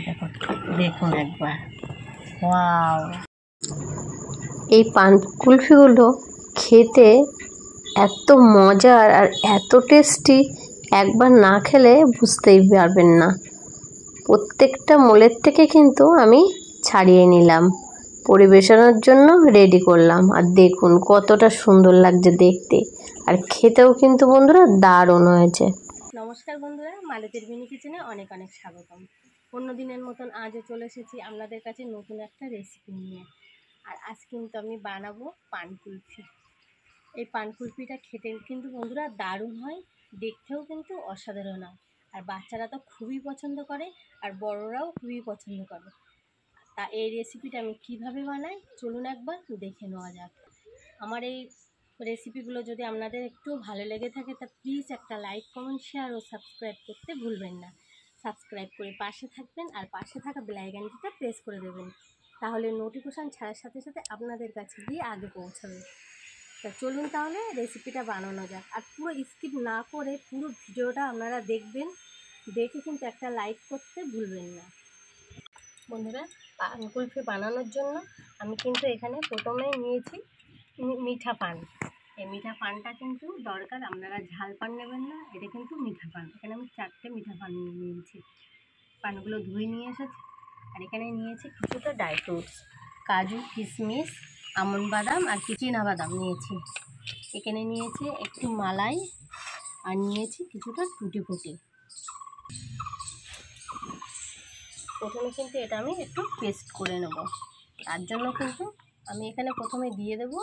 দেখো দেখুন একবার, ওয়াও! এই পান কুলফিগুলো খেতে এত মজার আর এত টেস্টি, একবার না খেলে বুঝতেই পারবেন না। প্রত্যেকটা মোলের থেকে কিন্তু আমি ছাড়িয়ে নিলাম, পরিবেশনের জন্য রেডি করলাম। আর দেখুন কতটা সুন্দর লাগছে দেখতে, আর খেতেও কিন্তু বন্ধুরা দারুণ হয়েছে। নমস্কার বন্ধুরা, মালতীর মিনি কিচেনে অনেক অনেক স্বাগতম। অন্য দিনের মতন আজও চলে এসেছি আপনাদের কাছে নতুন একটা রেসিপি নিয়ে। আর আজ কিন্তু আমি বানাবো পান কুলফি। এই পান কুলফিটা খেতে কিন্তু বন্ধুরা দারুণ হয়, দেখতেও কিন্তু অসাধারণ হয়। আর বাচ্চারা তো খুবই পছন্দ করে, আর বড়রাও খুবই পছন্দ করে। তা এই রেসিপিটা আমি কিভাবে বানাই চলুন একবার দেখে নেওয়া যাক। আমার এই রেসিপিগুলো যদি আপনাদের একটু ভালো লেগে থাকে তা প্লিজ একটা লাইক, কমেন্ট, শেয়ার ও সাবস্ক্রাইব করতে ভুলবেন না। সাবস্ক্রাইব করে পাশে থাকবেন আর পাশে থাকা বেল আইকনটিতে প্রেস করে দেবেন, তাহলে নোটিফিকেশান ছাড়ার সাথে সাথে আপনাদের কাছে গিয়ে আগে পৌঁছাবে। তা চলুন তাহলে রেসিপিটা বানানো যাক। আর পুরো স্কিপ না করে পুরো ভিডিওটা আপনারা দেখবেন, দেখে কিন্তু একটা লাইক করতে ভুলবেন না। বন্ধুরা, পান কুলফি বানানোর জন্য আমি কিন্তু এখানে প্রথমেই নিয়েছি মিঠা পান। এই মিঠা পানটা কিন্তু দরকার, আপনারা ঝাল পান নেবেন না, এটা কিন্তু মিঠা পান। এখানে আমি 4টে মিঠা পান নিয়েছি। পানগুলো ধুয়ে নিয়ে এসেছি। আর এখানে নিয়েছি কিছুটা ড্রাই ফ্রুটস, কাজু, কিশমিশ, আমন্ড বাদাম আর চিনাবাদাম নিয়েছি। এখানে নিয়েছি একটু মালাই আর নিয়েছি কিছুটা টুটি ফুটি। প্রথমে কিন্তু এটা আমি একটু পেস্ট করে নেব। তার জন্য কিন্তু আমি এখানে প্রথমে দিয়ে দেব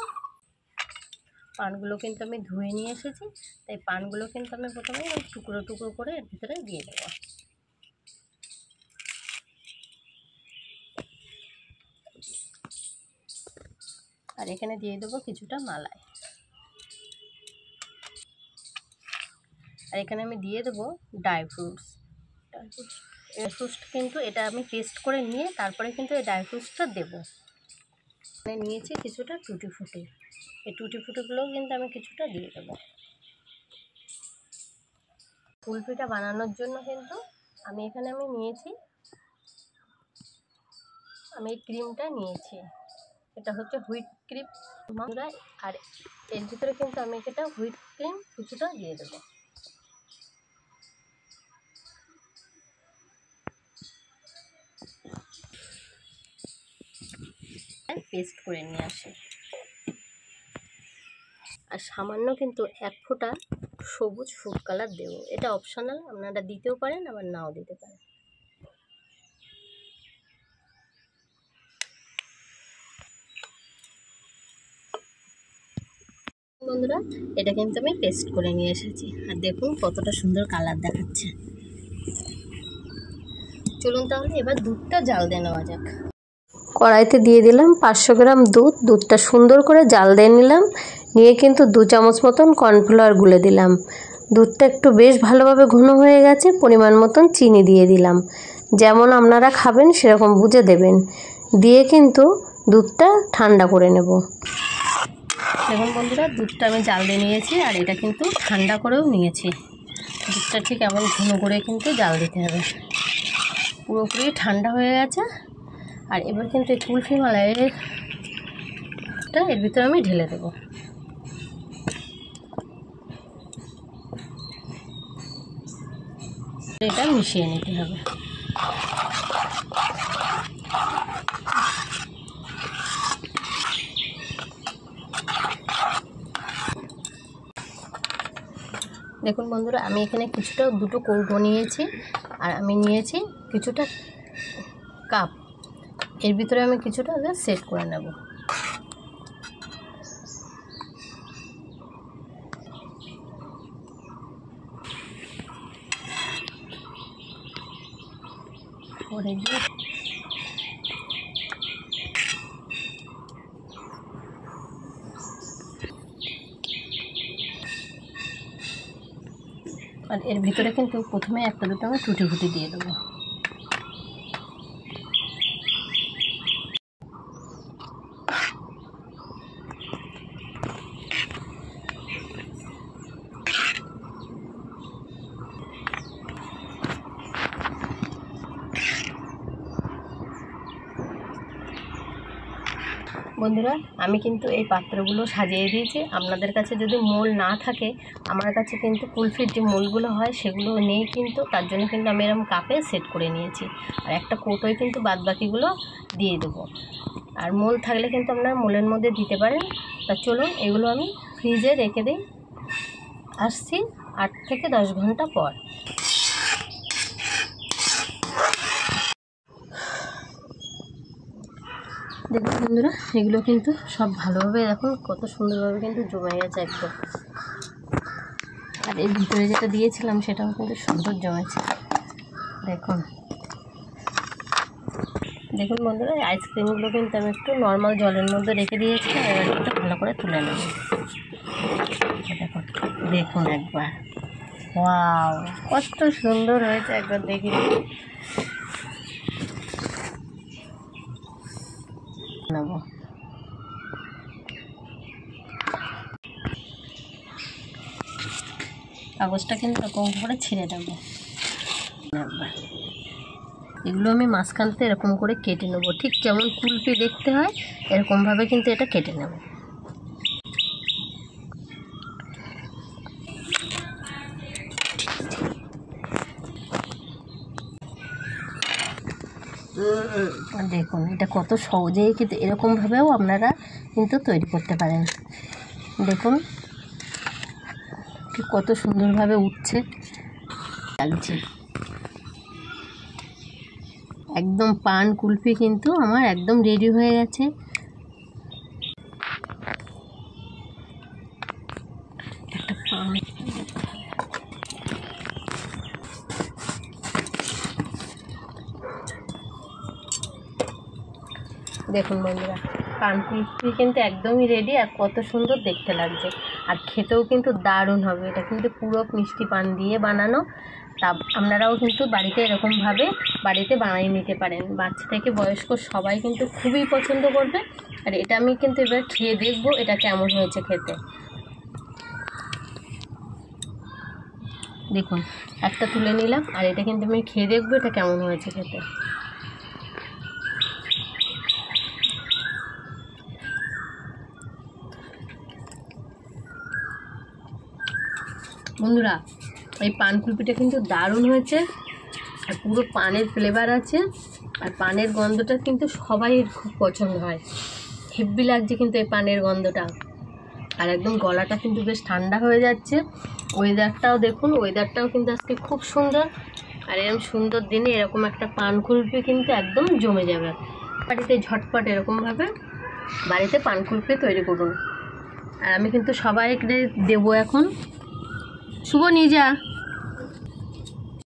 পানগুলো, কিন্তু আমি ধুয়ে নিয়ে এসেছি, তাই পানগুলো কিন্তু আমি প্রথমে টুকরো টুকরো করে এর ভিতরে দিয়ে দেব। আর এখানে দিয়ে দেবো কিছুটা মালাই। আর এখানে আমি দিয়ে দেবো ড্রাই ফ্রুটস। কিন্তু এটা আমি টেস্ট করে নিয়ে তারপরে কিন্তু এই ড্রাই ফ্রুটসটা দেবো। এখানে নিয়েছি কিছুটা টুটি ফুটি, এই টুটি ফুটিগুলোও কিন্তু আমি কিছুটা দিয়ে দেবো। কুলফিটা বানানোর জন্য কিন্তু আমি এখানে নিয়েছি, আমি এই ক্রিমটা নিয়েছি, এটা হচ্ছে হুইপ ক্রিম বন্ধুরা। আর এর ভিতরে কিন্তু আমি এটা হুইপ ক্রিম কিছুটা দিয়ে দেবো। পেস্ট করে নিয়ে আসি। আর সামান্য কিন্তু 1 ফোঁটা সবুজ ফুড কালার দেবো, এটা অপশনাল, আপনারা দিতেও পারেন আবার নাও দিতে পারেন। বন্ধুরা, এটা কিন্তু আমি পেস্ট করে নিয়ে এসেছি, আর দেখুন কতটা সুন্দর কালার দেখাচ্ছে। চলুন তাহলে এবার দুধটা জাল দিয়ে নেওয়া যাক। কড়াইতে দিয়ে দিলাম 500 গ্রাম দুধ। দুধটা সুন্দর করে জাল দিয়ে নিলাম, নিয়ে কিন্তু 2 চামচ মতন কর্নফ্লাওয়ার গুলে দিলাম। দুধটা একটু বেশ ভালোভাবে ঘন হয়ে গেছে, পরিমাণ মতন চিনি দিয়ে দিলাম। যেমন আপনারা খাবেন সেরকম বুঝে দেবেন। দিয়ে কিন্তু দুধটা ঠান্ডা করে নেব। দেখুন বন্ধুরা, দুধটা আমি জাল দিয়ে নিয়েছি, আর এটা কিন্তু ঠান্ডা করেও নিয়েছি। দুধটা ঠিক এমন ঘন করে কিন্তু জাল দিতে হবে। পুরোপুরি ঠান্ডা হয়ে গেছে। আর এবার কিন্তু এই কুলফি মালাইটা এর ভিতরে আমি ঢেলে দেবো। এটা মিশিয়ে নিতে হবে। দেখুন বন্ধুরা, আমি এখানে কিছুটা 2টো কৌটো নিয়েছি, আর আমি নিয়েছি কিছুটা কাপ। এর ভিতরে আমি কিছুটা সেট করে নেব। আর এর ভিতরে কিন্তু প্রথমে 1-2টো আমি টুটি ফুটি দিয়ে দেবো। বন্ধুরা, আমি কিন্তু এই পাত্রগুলো সাজিয়ে দিয়েছি। আপনাদের কাছে যদি মোল না থাকে, আমার কাছে কিন্তু কুলফির যে মোলগুলো হয় সেগুলো নেই, কিন্তু তার জন্য কিন্তু আমি এরকম কাপে সেট করে নিয়েছি। আর একটা কৌটোয় কিন্তু বাদবাকিগুলো দিয়ে দেবো। আর মোল থাকলে কিন্তু আপনারা মোলের মধ্যে দিতে পারেন। তা চলুন এগুলো আমি ফ্রিজে রেখে দিই, আসছি 8 থেকে 10 ঘন্টা পর। দেখুন বন্ধুরা, এগুলো কিন্তু সব ভালোভাবে দেখুন কত সুন্দরভাবে কিন্তু জমে গেছে একদম। আর এর ভিতরে যেটা দিয়েছিলাম সেটাও কিন্তু সুন্দর জমেছে। দেখুন দেখুন বন্ধুরা, এই আইসক্রিমগুলো কিন্তু আমি একটু নর্মাল জলের মধ্যে রেখে দিয়েছিলাম। এবার একটু ভালো করে তুলে নেব। দেখুন দেখুন একবার, ওয়াও কত সুন্দর হয়েছে, একবার দেখি। নেব কাগজটা কিন্তু এরকম করে ছিঁড়ে দেবো। এগুলো আমি মাঝখানতে এরকম করে কেটে নেবো, ঠিক যেমন কুলফি দেখতে হয় এরকমভাবে কিন্তু এটা কেটে নেব। দেখুন এটা কত সহজেই কিন্তু এরকমভাবেও আপনারা কিন্তু তৈরি করতে পারেন। দেখুন ঠিক কত সুন্দরভাবে উঠছে, লাগছে একদম। পান কুলফি কিন্তু আমার একদম রেডি হয়ে গেছে। একটা পান দেখুন বন্ধুরা, পান কুলফি কিন্তু একদমই রেডি, আর কত সুন্দর দেখতে লাগছে। আর খেতেও কিন্তু দারুণ হবে। এটা কিন্তু পুরো মিষ্টি পান দিয়ে বানানো। তা আপনারাও কিন্তু বাড়িতে এরকমভাবে বাড়িতে বানিয়ে নিতে পারেন। বাচ্চা থেকে বয়স্ক সবাই কিন্তু খুবই পছন্দ করবে। আর এটা আমি কিন্তু এবার খেয়ে দেখবো এটা কেমন হয়েছে খেতে। দেখুন একটা তুলে নিলাম, আর এটা কিন্তু আমি খেয়ে দেখবো এটা কেমন হয়েছে খেতে। বন্ধুরা, এই পান কুলফিটা কিন্তু দারুণ হয়েছে, আর পুরো পানের ফ্লেভার আছে। আর পানের গন্ধটা কিন্তু সবাই খুব পছন্দ হয়, হেব্বি লাগছে কিন্তু এই পানের গন্ধটা। আর একদম গলাটা কিন্তু বেশ ঠান্ডা হয়ে যাচ্ছে। ওয়েদারটাও দেখুন, ওয়েদারটাও কিন্তু আজকে খুব সুন্দর। আর এরকম সুন্দর দিনে এরকম একটা পান কুলফি কিন্তু একদম জমে যাবে। বাড়িতে ঝটপট এরকমভাবে বাড়িতে পান কুলফি তৈরি করুন। আর আমি কিন্তু সবাইকে দেবো এখন। শুভ নিয়ে যা।